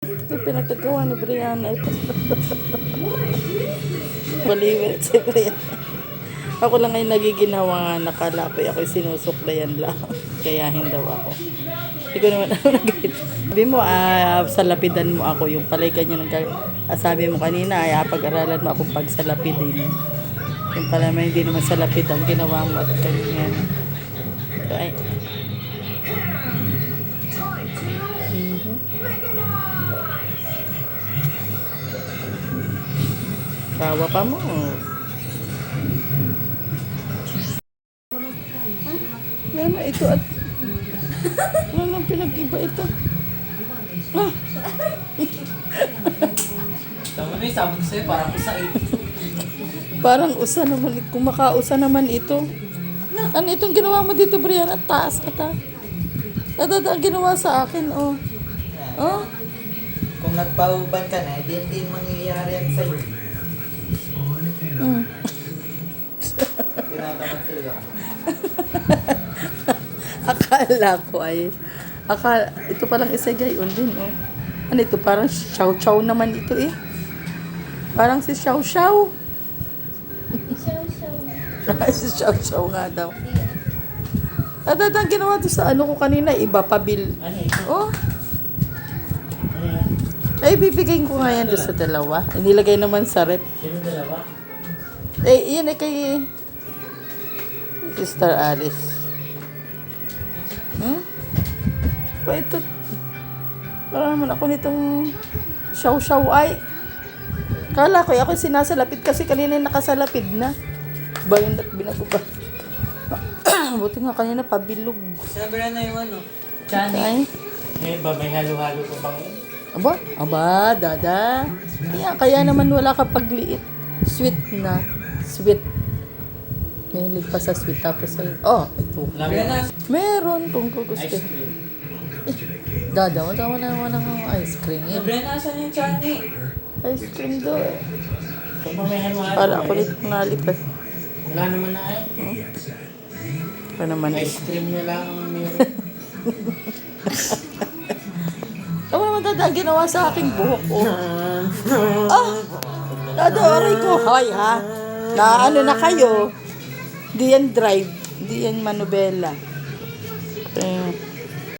Ito pinagkagawa ni Brianna. Ito. Baliwit si Brianna. Ako lang ay nagiginawa nga nakalapoy. Ako'y sinusuklayan lang. Kayahin daw ako. Hindi ko naman ako nagahit. Sabi mo, sa lapidan mo ako. Yung palay ganyan. Sabi mo kanina, ay pag-aralan mo akong pagsalapidin. Yung pala may hindi naman sa lapidan. Ginawa mo at ganyan. So, ay. Kawa pa mo. Ano ito at ano nang pinag-iba ito? Tama na yung sabi ko sa'yo, parang usa eh. Parang usa naman. Kumakausa naman ito. Ano itong ginawa mo dito, Brianna? Taas ka ta. Ang ginawa sa akin, oh. Oh? Kung nagpauban ka na, hindi mangyayari yan sa'yo. Tinatamad talaga. Akala ko ay ito palang isa gayon din, oh. Ano ito? Parang chow-chow naman ito eh. Parang si chow-chow. Si chow-chow nga daw. At ang ginawa to sa ano ko kanina, iba pa bil. Ano ito? Oh. Ano yan? Ay, bibigay ko nga yan doon sa dalawa. Inilagay naman sa rep. Sino dalawa? Eh, yun eh kay Sister Alice. Pa ito. Para naman ako nitong shaw-shaw ay. Kala ko, ako sinasalapid kasi kanina nakasalapid na. Bayon at binago ba? Buti nga kanina pabilog. Sabi na yung ano? Chani. Ay. Ngayon ba may halo-halo pa bang yun? Aba, dada. Kaya naman wala ka pagliit. Sweet na. Sweet. Mahilig pa sa sweet. Tapos ay, ito. Meron kung gusto. Ice cream. Dada, wala naman ng ice cream. Sabrina, asan yung chani? Ice cream daw eh. Kung pa may halo-halo. Para ako nito nalipas. Wala naman na eh. Ano naman eh. Ice cream na lang ang meron. Ano naman dada ang ginawa sa aking buhok oh. Dada, aray ko. Hoy ha. Na ano na kayo. Di yan drive. Di yan manubela.